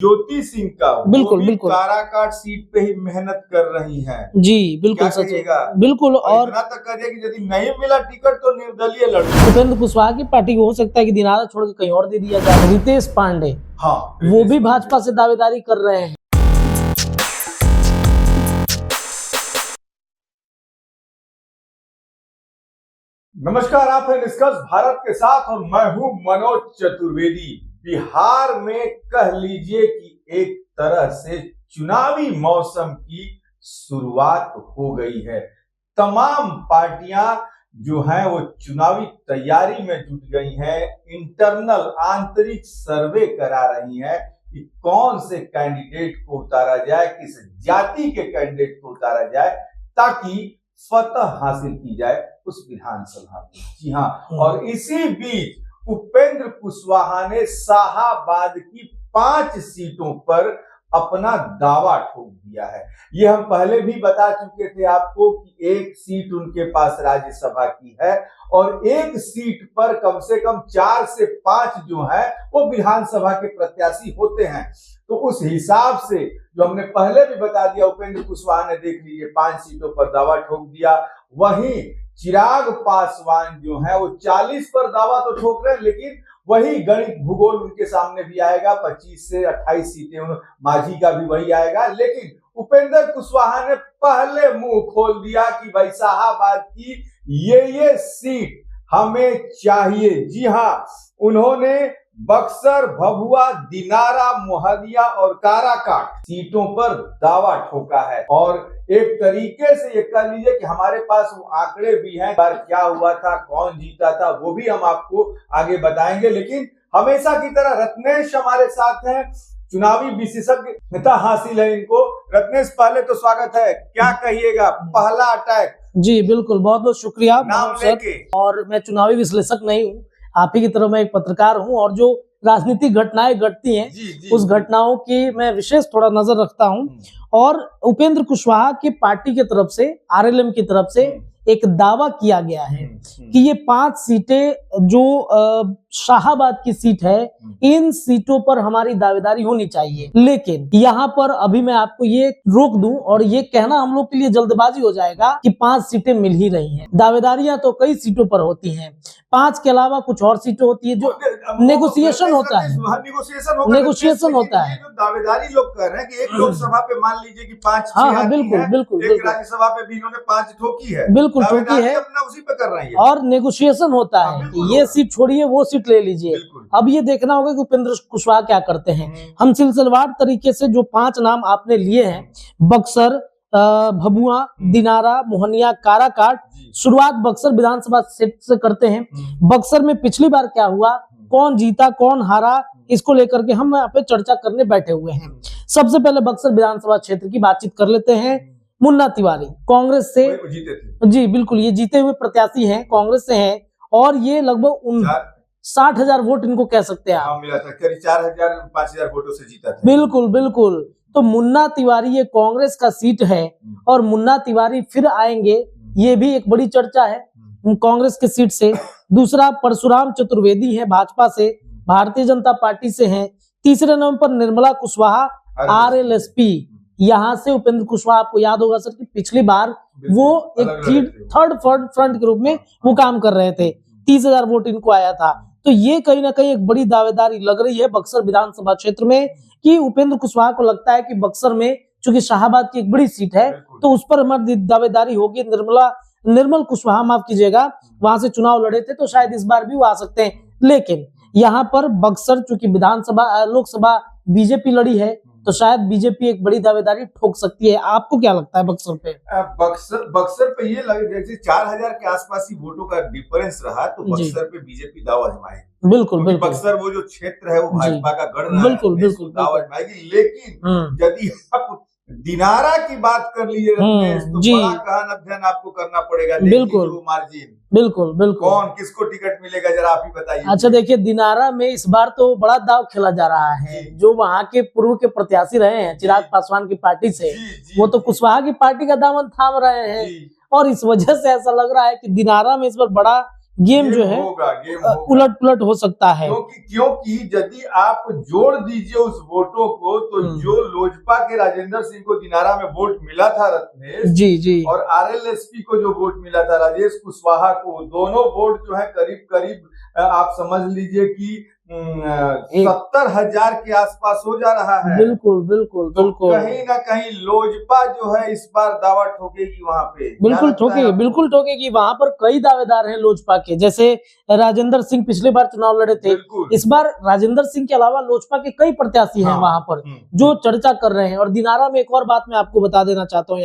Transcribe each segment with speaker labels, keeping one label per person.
Speaker 1: ज्योति सिंह का
Speaker 2: बिल्कुल बिल्कुल
Speaker 1: काराकाट सीट पे ही मेहनत कर रही हैं।
Speaker 2: जी बिल्कुल सच बिल्कुल। और
Speaker 1: इतना तक कर दिया कि यदि नहीं मिला टिकट तो निर्दलीय लड़ेंगे।
Speaker 2: उपेंद्र कुशवाहा की पार्टी को हो सकता है कि दिनारा छोड़ के कहीं और दे दिया जाए। रितेश पांडे वो भी भाजपा से दावेदारी कर रहे हैं।
Speaker 1: नमस्कार, आप हैं डिस्कस भारत के साथ और मैं हूं मनोज चतुर्वेदी। बिहार में कह लीजिए कि एक तरह से चुनावी मौसम की शुरुआत हो गई है। तमाम पार्टियां जो हैं वो चुनावी तैयारी में जुट गई हैं। इंटरनल आंतरिक सर्वे करा रही हैं कि कौन से कैंडिडेट को उतारा जाए, किस जाति के कैंडिडेट को उतारा जाए ताकि स्वतः हासिल की जाए उस विधानसभा में। जी हाँ, और इसी बीच उपेंद्र कुशवाहा ने शाहाबाद की 5 सीटों पर अपना दावा ठोक दिया है। ये हम पहले भी बता चुके थे आपको कि एक सीट उनके पास राज्यसभा की है और एक सीट पर कम से कम 4 से 5 जो है वो विधानसभा के प्रत्याशी होते हैं। तो उस हिसाब से जो हमने पहले भी बता दिया, उपेंद्र कुशवाहा ने देख लीजिए 5 सीटों पर दावा ठोक दिया। वहीं चिराग पासवान जो है वो 40 पर दावा तो ठोक रहे हैं, लेकिन वही गणित भूगोल उनके सामने भी आएगा। 25 से 28 सीटें मांझी का भी वही आएगा। लेकिन उपेंद्र कुशवाहा ने पहले मुंह खोल दिया कि भाई शाहाबाद की ये सीट हमें चाहिए। जी हाँ, उन्होंने बक्सर, भभुआ, दिनारा, मोहनिया और काराकाट सीटों पर दावा ठोका है। और एक तरीके से ये कह लीजिए कि हमारे पास वो आंकड़े भी हैं, बार क्या हुआ था, कौन जीता था, वो भी हम आपको आगे बताएंगे। लेकिन हमेशा की तरह रत्नेश हमारे साथ हैं, चुनावी विशेषज्ञता हासिल है इनको। रत्नेश, पहले तो स्वागत है, क्या कहिएगा पहला अटैक?
Speaker 2: जी बिल्कुल, बहुत बहुत शुक्रिया
Speaker 1: नाम लेके।
Speaker 2: और मैं चुनावी विश्लेषक नहीं हूँ, आप ही की तरह मैं एक पत्रकार हूं और जो राजनीतिक घटनाएं घटती हैं उस घटनाओं की मैं विशेष थोड़ा नजर रखता हूं। और उपेंद्र कुशवाहा की पार्टी की तरफ से, आरएलएम की तरफ से एक दावा किया गया है कि ये 5 सीटें जो शाहाबाद की सीट है, इन सीटों पर हमारी दावेदारी होनी चाहिए। लेकिन यहाँ पर अभी मैं आपको ये रोक दूं और ये कहना हम लोग के लिए जल्दबाजी हो जाएगा कि 5 सीटें मिल ही रही हैं। दावेदारियां तो कई सीटों पर होती हैं, 5 के अलावा कुछ और सीटें होती है जो नेगोशिएशन होता है। नेगोशिएशन होता है।
Speaker 1: दावेदारी लोग कर रहे हैं कि एक लोकसभा पे मान लीजिए कि 5
Speaker 2: बिल्कुल बिल्कुल,
Speaker 1: एक राज्यसभा पे भी इन्होंने 5 ठोकी है,
Speaker 2: बिल्कुल ठोकी है,
Speaker 1: अपना उसी पे कर रही है।
Speaker 2: और नेगोशिएशन होता है, ये सीट छोड़िए वो सीट ले लीजिए। अब ये देखना होगा कि उपेंद्र कुशवाहा क्या करते हैं। हम सिलसिलेवार तरीके से जो 5 नाम आपने लिए हैं, बक्सर, भभुआ, दिनारा, मोहनिया, काराकाट, शुरुआत बक्सर विधानसभा सीट से करते हैं। बक्सर में पिछली बार क्या हुआ, कौन जीता कौन हारा, इसको लेकर के हम यहाँ पे चर्चा करने बैठे हुए हैं। सबसे पहले बक्सर विधानसभा क्षेत्र की बातचीत कर लेते हैं। मुन्ना तिवारी कांग्रेस से जीते थे। जी बिल्कुल, ये जीते हुए प्रत्याशी हैं, कांग्रेस से हैं और ये लगभग 60,000 वोट इनको कह सकते हैं आप।
Speaker 1: मिला था, करीब 4,000-5,000 वोटों से जीता था।
Speaker 2: बिल्कुल बिल्कुल। तो मुन्ना तिवारी ये कांग्रेस का सीट है और मुन्ना तिवारी फिर आएंगे, ये भी एक बड़ी चर्चा है कांग्रेस के सीट से। दूसरा परशुराम चतुर्वेदी है, भाजपा से, भारतीय जनता पार्टी से हैं। तीसरे नंबर पर निर्मला कुशवाहा, आरएलएसपी। यहाँ से उपेंद्र कुशवाहा, आपको याद होगा सर कि पिछली बार वो एक थर्ड फ्रंट के रूप में वो काम कर रहे थे, 30,000 वोट इनको आया था। तो ये कहीं ना कहीं एक बड़ी दावेदारी लग रही है बक्सर विधानसभा क्षेत्र में कि उपेंद्र कुशवाहा को लगता है कि बक्सर में चूंकि शाहाबाद की एक बड़ी सीट है तो उस पर हमारी दावेदारी होगी। निर्मल कुशवाहा, माफ कीजिएगा, वहां से चुनाव लड़े थे तो शायद इस बार भी वो आ सकते हैं। लेकिन यहाँ पर बक्सर चूंकि विधानसभा लोकसभा बीजेपी लड़ी है तो शायद बीजेपी एक बड़ी दावेदारी ठोक सकती है। आपको क्या लगता है बक्सर पे?
Speaker 1: बक्सर पे ये लगे जैसे 4,000 के आसपास ही वोटों का डिफरेंस रहा तो बक्सर पे बीजेपी दाव आजमाएगी।
Speaker 2: बिल्कुल बिल्कुल,
Speaker 1: बक्सर वो जो क्षेत्र है वो भाजपा का गढ़ रहा है,
Speaker 2: बिल्कुल बिल्कुल
Speaker 1: दाव आजमाएगी। लेकिन यदि आप दिनारा की बात कर लीजिए तो बड़ा गहन अध्ययन आपको करना पड़ेगा।
Speaker 2: बिल्कुल
Speaker 1: मार्जिन,
Speaker 2: बिल्कुल बिल्कुल,
Speaker 1: कौन किसको टिकट मिलेगा जरा आप ही बताइए।
Speaker 2: अच्छा देखिए, दिनारा में इस बार तो बड़ा दाव खेला जा रहा है। जो वहाँ के पूर्व के प्रत्याशी रहे हैं चिराग पासवान की पार्टी से, वो तो कुशवाहा की पार्टी का दामन थाम रहे हैं और इस वजह से ऐसा लग रहा है कि दिनारा में इस बार बड़ा गेम जो है
Speaker 1: गेम होगा।
Speaker 2: उलट पुलट हो सकता है।
Speaker 1: क्योंकि यदि आप जोड़ दीजिए उस वोटों को, तो जो लोजपा के राजेंद्र सिंह को दिनारा में वोट मिला था रत्नेश
Speaker 2: जी जी,
Speaker 1: और आरएलएसपी को जो वोट मिला था राजेश कुशवाहा को, दोनों वोट जो है करीब करीब आप समझ लीजिए कि 70,000 के आसपास हो जा रहा है।
Speaker 2: बिल्कुल बिल्कुल
Speaker 1: तो
Speaker 2: बिल्कुल,
Speaker 1: कहीं ना कहीं लोजपा जो है इस बार दावा ठोकेगी वहां पे।
Speaker 2: बिल्कुल ठोकेगी। वहां पर कई दावेदार हैं लोजपा के, जैसे राजेंद्र सिंह पिछले बार चुनाव लड़े थे, इस बार राजेंद्र सिंह के अलावा लोजपा के कई प्रत्याशी हैं वहां पर जो चर्चा कर रहे हैं। और दिनारा में एक और बात मैं आपको बता देना चाहता हूँ,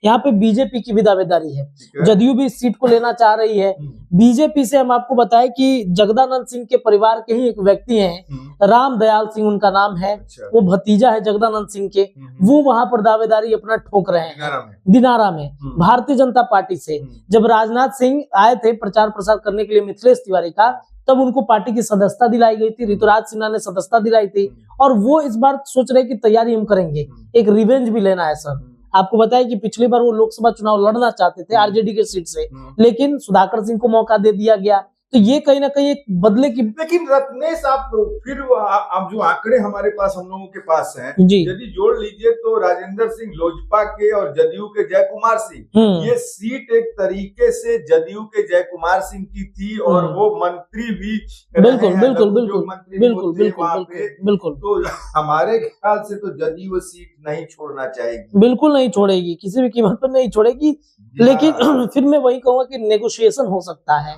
Speaker 2: यहाँ पे बीजेपी की भी दावेदारी है, जदयू भी इस सीट को लेना चाह रही है। बीजेपी से हम आपको बताएं कि जगदानंद सिंह के परिवार के ही एक व्यक्ति हैं, राम दयाल सिंह उनका नाम है, वो भतीजा है जगदानंद सिंह के, वो वहां पर दावेदारी अपना ठोक रहे हैं दिनारा में भारतीय जनता पार्टी से। जब राजनाथ सिंह आए थे प्रचार प्रसार करने के लिए मिथिलेश तिवारी का, तब उनको पार्टी की सदस्यता दिलाई गई थी, ऋतुराज सिन्हा ने सदस्यता दिलाई थी, और वो इस बार सोच रहे कि तैयारी हम करेंगे, एक रिवेंज भी लेना है सर। आपको बताया कि पिछली बार वो लोकसभा चुनाव लड़ना चाहते थे आरजेडी के सीट से, लेकिन सुधाकर सिंह को मौका दे दिया गया। तो ये कहीं ना कहीं एक बदले की।
Speaker 1: लेकिन रत्नेश आप फिर आप जो आंकड़े हमारे पास हम लोगों के पास हैं, यदि जोड़ लीजिए तो राजेंद्र सिंह लोजपा के और जदयू के जय कुमार सिंह, ये सीट एक तरीके से जदयू के जय कुमार सिंह की थी और वो मंत्री भी
Speaker 2: बिल्कुल बिल्कुल बिल्कुल बिल्कुल बिल्कुल बिल्कुल।
Speaker 1: तो हमारे ख्याल से तो जदयू सीट नहीं छोड़ना चाहेगी,
Speaker 2: बिल्कुल नहीं छोड़ेगी, किसी भी कीमत पर नहीं छोड़ेगी। लेकिन फिर मैं वही कहूंगा कि नेगोशिएशन हो सकता है।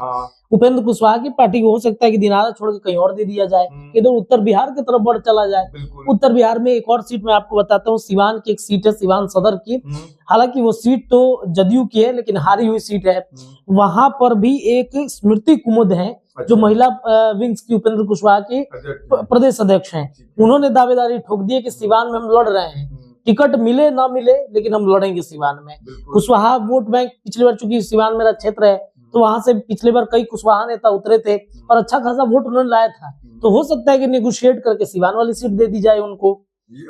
Speaker 2: उपेंद्र कुशवाहा की पार्टी को हो सकता है कि दिनारा छोड़ के कहीं और दे दिया जाए, इधर उत्तर बिहार की तरफ बढ़ चला जाए। उत्तर बिहार में एक और सीट मैं आपको बताता हूँ, सिवान की एक सीट है, सिवान सदर की। हालांकि वो सीट तो जदयू की है, लेकिन हारी हुई सीट है। वहां पर भी एक स्मृति कुमुद है, जो महिला विंग्स की उपेंद्र कुशवाहा की प्रदेश अध्यक्ष हैं। उन्होंने दावेदारी ठोक दी है कि सिवान में हम लड़ रहे हैं, टिकट मिले ना मिले लेकिन हम लड़ेंगे सिवान में। कुशवाहा वोट बैंक पिछली बार, चूंकि सिवान मेरा क्षेत्र है, तो वहां से पिछले बार कई कुशवाहा नेता उतरे थे और अच्छा खासा वोट उन्होंने लाया था। तो हो सकता है कि नेगोशिएट करके सिवान वाली सीट दे दी जाए उनको।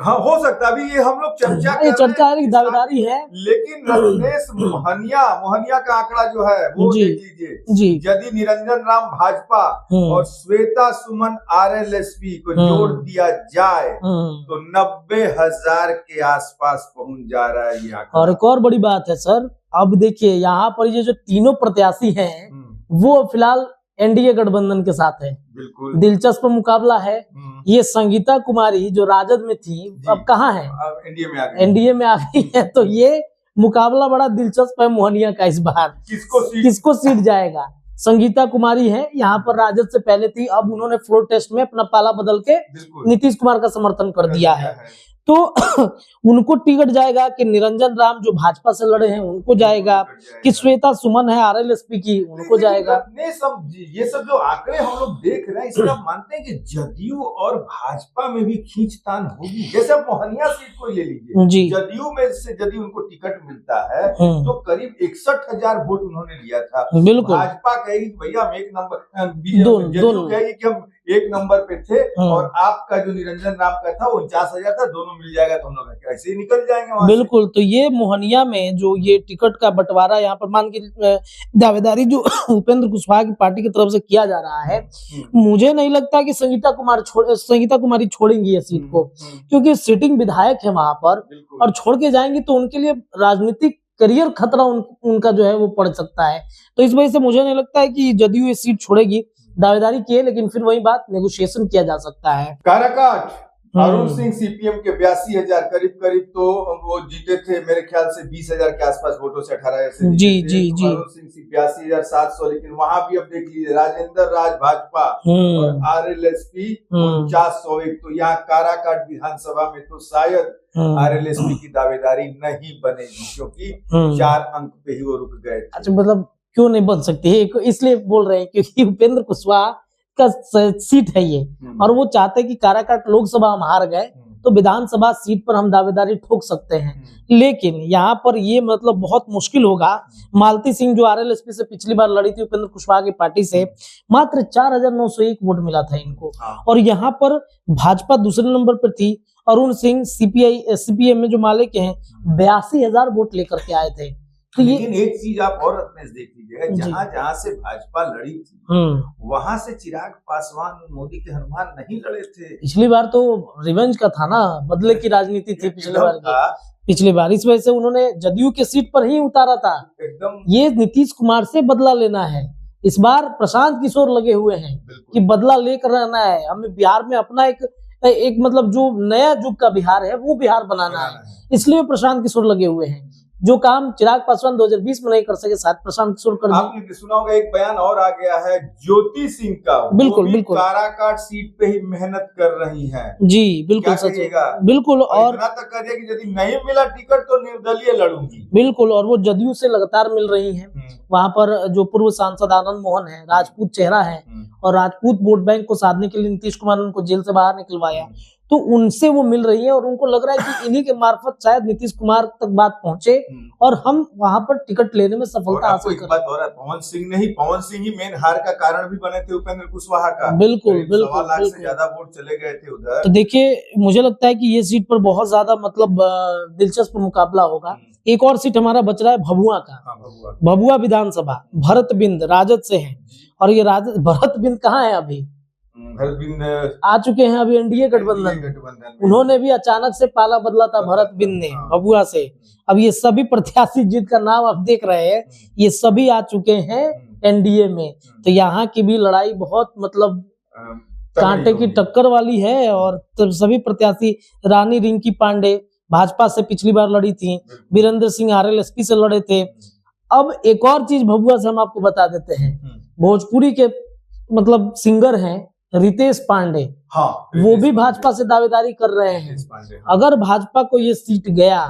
Speaker 1: हाँ, हो सकता है। अभी ये हम लोग चर्चा
Speaker 2: है, दावेदारी है।
Speaker 1: लेकिन रत्नेश मोहनिया का आंकड़ा जो है वो देख लीजिए। यदि निरंजन राम भाजपा और श्वेता सुमन आरएलएसपी को जोड़ दिया जाए तो 90,000 के आसपास पहुंच जा रहा है ये आंकड़ा।
Speaker 2: और एक और बड़ी बात है सर, अब देखिए यहाँ पर ये जो तीनों प्रत्याशी हैं वो फिलहाल एनडीए गठबंधन के साथ है।
Speaker 1: बिल्कुल
Speaker 2: दिलचस्प मुकाबला है। ये संगीता कुमारी जो राजद में थी, अब कहाँ है? एनडीए में आ गई है। तो ये मुकाबला बड़ा दिलचस्प है मोहनिया का इस बार। किसको सीट जाएगा? संगीता कुमारी है, यहाँ पर राजद से पहले थी, अब उन्होंने फ्लोर टेस्ट में अपना पाला बदल के नीतीश कुमार का समर्थन कर दिया है। तो उनको टिकट जाएगा कि निरंजन राम जो भाजपा से लड़े हैं उनको जाएगा, कि श्वेता सुमन है आरएलएसपी की उनको जाएगा।
Speaker 1: ये सब जो आंकड़े हम लोग देख रहे हैं, इसका मानते हैं कि जदयू और भाजपा में भी खींचतान होगी। जैसे आप मोहनिया सीट को ले लीजिए, जदयू में से यदि उनको टिकट मिलता है तो करीब 61,000 वोट उन्होंने लिया था। भाजपा कहेगी भैया हम एक नंबर, जदयू कहेगी कि हम एक नंबर पे थे और आपका जो निरंजन राम का था वो 49,000 था, दोनों मिल जाएगा तो हम लोग ऐसे ही निकल जाएंगे वहां।
Speaker 2: बिल्कुल। तो ये मोहनिया में जो ये टिकट का बंटवारा यहाँ पर मान के दावेदारी जो उपेंद्र कुशवाहा की पार्टी की तरफ से किया जा रहा है, मुझे नहीं लगता कि संगीता कुमारी छोड़ेंगी ये सीट को, क्योंकि सिटिंग विधायक है वहां पर, और छोड़ के जाएंगी तो उनके लिए राजनीतिक करियर खतरा उनका जो है वो पड़ सकता है। तो इस वजह से मुझे नहीं लगता है कि जदयू ये सीट छोड़ेगी। दावेदारी की है, लेकिन फिर वही बात, नेगोशिएशन किया जा सकता है।
Speaker 1: काराकाट अरुण सिंह सीपीएम के 82,000 करीब तो वो जीते थे, मेरे ख्याल से 20,000 के आसपास वोटों से 18,000 से
Speaker 2: जी।
Speaker 1: अरुण सिंह 82,700। लेकिन वहां भी अब देख लीजिए, राजेंद्र राज भाजपा और आरएलएसपी 49,100। तो यहाँ काराकाट विधानसभा में तो शायद आरएलएसपी की दावेदारी नहीं बनेगी, क्योंकि 4 अंक पे ही वो रुक गए।
Speaker 2: अच्छा, मतलब क्यों नहीं बन सकती है? इसलिए बोल रहे हैं क्योंकि उपेंद्र कुशवाहा का सीट है ये, और वो चाहते हैं कि काराकाट लोकसभा हम हार गए तो विधानसभा सीट पर हम दावेदारी ठोक सकते हैं। लेकिन यहाँ पर ये मतलब बहुत मुश्किल होगा। मालती सिंह जो आरएलएसपी से पिछली बार लड़ी थी उपेंद्र कुशवाहा की पार्टी से, मात्र 4,901 वोट मिला था इनको, और यहाँ पर भाजपा दूसरे नंबर पर थी। अरुण सिंह सीपीएम में जो मालिक हैं 82,000 वोट लेकर के आए थे, तो ये
Speaker 1: लेकिन एक चीज आप और रत्नेश देख लीजिएगा, जहां जहां से भाजपा लड़ी थी वहां से चिराग पासवान मोदी के हनुमान नहीं लड़े थे।
Speaker 2: पिछली बार तो रिवेंज का था ना, बदले की राजनीति थी पिछली बार इस वजह से उन्होंने जदयू के सीट पर ही उतारा था
Speaker 1: एकदम।
Speaker 2: ये नीतीश कुमार से बदला लेना है। इस बार प्रशांत किशोर लगे हुए हैं कि बदला लेकर रहना है, हमें बिहार में अपना एक मतलब जो नया युग का बिहार है वो बिहार बनाना है, इसलिए प्रशांत किशोर लगे हुए हैं। जो काम चिराग पासवान 2020 में नहीं कर सके शायद प्रशांत किशोर कर
Speaker 1: आपने सुना होगा, एक बयान और आ गया है ज्योति सिंह का,
Speaker 2: बिल्कुल बिल्कुल
Speaker 1: काराकाट सीट पे ही मेहनत कर रही हैं।
Speaker 2: जी बिल्कुल सच, बिल्कुल। और
Speaker 1: इतना तक कह दिया कि यदि नहीं मिला टिकट तो निर्दलीय लड़ूंगी।
Speaker 2: बिल्कुल, और वो जदयू से लगातार मिल रही हैं। वहां पर जो पूर्व सांसद आनंद मोहन है, राजपूत चेहरा है, और राजपूत वोट बैंक को साधने के लिए नीतीश कुमार ने उनको जेल से बाहर निकलवाया, तो उनसे वो मिल रही है और उनको लग रहा है कि इन्हीं के मार्फत शायद नीतीश कुमार तक बात पहुंचे और हम वहां पर टिकट लेने में सफलता हासिल करें।
Speaker 1: पवन सिंह ही मेन हार का कारण भी बने थे उपेंद्र कुशवाहा का।
Speaker 2: बिल्कुल बिल्कुल,
Speaker 1: 1.25 लाख से ज्यादा वोट चले गए थे उधर।
Speaker 2: तो देखिए, मुझे लगता है कि ये सीट पर बहुत ज्यादा मतलब दिलचस्प मुकाबला होगा। एक और सीट हमारा बच रहा है भभुआ का। भभुआ विधानसभा भरत बिंद राजद से है, और ये राजद भरत बिंद कहाँ है अभी, आ चुके हैं अभी एनडीए गठबंधन। उन्होंने भी अचानक से पाला बदला था भरत बिंद ने भभुआ से। अब ये सभी प्रत्याशी जिनका नाम आप देख रहे हैं ये सभी आ चुके हैं एनडीए में, तो यहाँ की भी लड़ाई बहुत मतलब कांटे की टक्कर वाली है। और सभी प्रत्याशी, रानी रिंकी पांडे भाजपा से पिछली बार लड़ी थी, वीरेंद्र सिंह आरएलएसपी से लड़े थे। अब एक और चीज भभुआ से हम आपको बता देते हैं, भोजपुरी के मतलब सिंगर हैं रितेश पांडे, वो भी भाजपा से दावेदारी कर रहे हैं। अगर भाजपा को ये सीट गया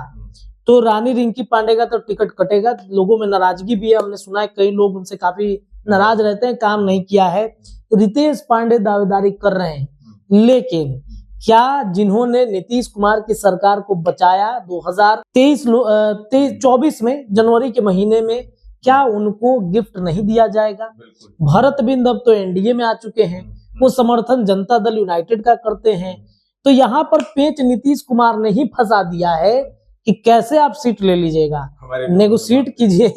Speaker 2: तो रानी रिंकी पांडे का तो टिकट कटेगा। लोगों में नाराजगी भी है, हमने सुना है कई लोग उनसे काफी नाराज रहते हैं, काम नहीं किया है। रितेश पांडे दावेदारी कर रहे हैं, लेकिन क्या जिन्होंने नीतीश कुमार की सरकार को बचाया 2024 में जनवरी के महीने में, क्या उनको गिफ्ट नहीं दिया जाएगा? भरत बिंद अब तो एनडीए में आ चुके हैं, वो समर्थन जनता दल यूनाइटेड का करते हैं। तो यहाँ पर पेंच नीतीश कुमार ने ही फंसा दिया है कि कैसे आप सीट ले लीजिएगा, नेगोशिएट कीजिए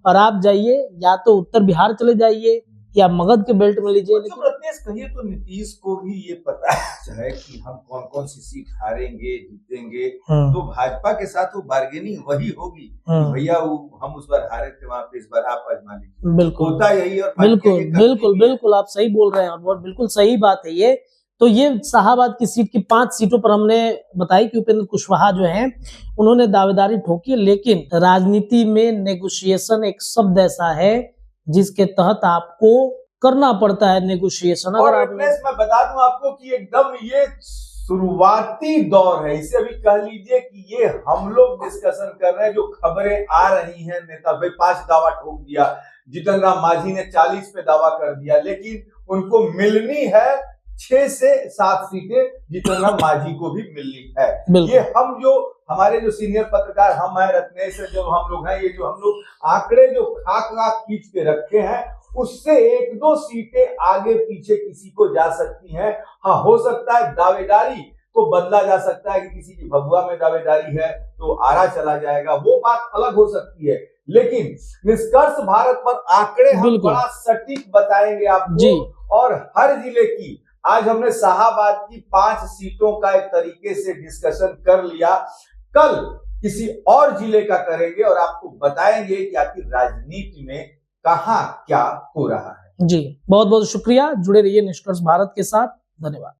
Speaker 2: और आप जाइए, या तो उत्तर बिहार चले जाइए या मगध के बेल्ट में लीजिए।
Speaker 1: तो रत्नेश कहिए तो नीतीश को भी ये पता है कि हम कौन कौन सी सीट हारेंगे जीतेंगे, तो भाजपा के साथ वो बार्गेनिंग वही होगी। भैया हम उस बार हारे थे वहाँ पे, इस बार आप आजमा लीजिए।
Speaker 2: बिल्कुल
Speaker 1: होता यही। और
Speaker 2: बिल्कुल बिल्कुल बिल्कुल आप सही बोल रहे हैं, और बिल्कुल सही बात है ये। तो ये शाहाबाद की सीट की 5 सीटों पर हमने बताई कि उपेंद्र कुशवाहा जो हैं उन्होंने दावेदारी ठोकी, लेकिन राजनीति में नेगोशिएशन एक शब्द ऐसा है जिसके तहत आपको करना पड़ता है नेगोशिएशन।
Speaker 1: और मैं बता दूं आपको कि एकदम ये शुरुआती दौर है, इसे अभी कह लीजिए कि ये हम लोग डिस्कशन कर रहे हैं। जो खबरें आ रही हैं, नेता भाई 5 दावा ठोक दिया, जीतन राम मांझी ने 40 पे दावा कर दिया, लेकिन उनको मिलनी है 6 से 7 सीटें, जीतन राम मांझी को भी मिलनी है। ये हम जो हमारे जो सीनियर पत्रकार हम हैं, रत्नेश जो हम लोग हैं, ये जो हम लोग आंकड़े जो खाक खींच के रखे हैं, उससे 1-2 सीटें आगे पीछे किसी को जा सकती हैं। हाँ, हो सकता है दावेदारी को बदला जा सकता है कि किसी की भभुआ में दावेदारी है तो आरा चला जाएगा, वो बात अलग हो सकती है। लेकिन निष्कर्ष भारत पर आंकड़े हम बड़ा सटीक बताएंगे आपको, और हर जिले की आज हमने शाहाबाद की 5 सीटों का एक तरीके से डिस्कशन कर लिया। कल किसी और जिले का करेंगे और आपको बताएंगे कि आखिर राजनीति में कहां क्या हो रहा है।
Speaker 2: जी, बहुत बहुत शुक्रिया, जुड़े रहिए निष्कर्ष भारत के साथ। धन्यवाद।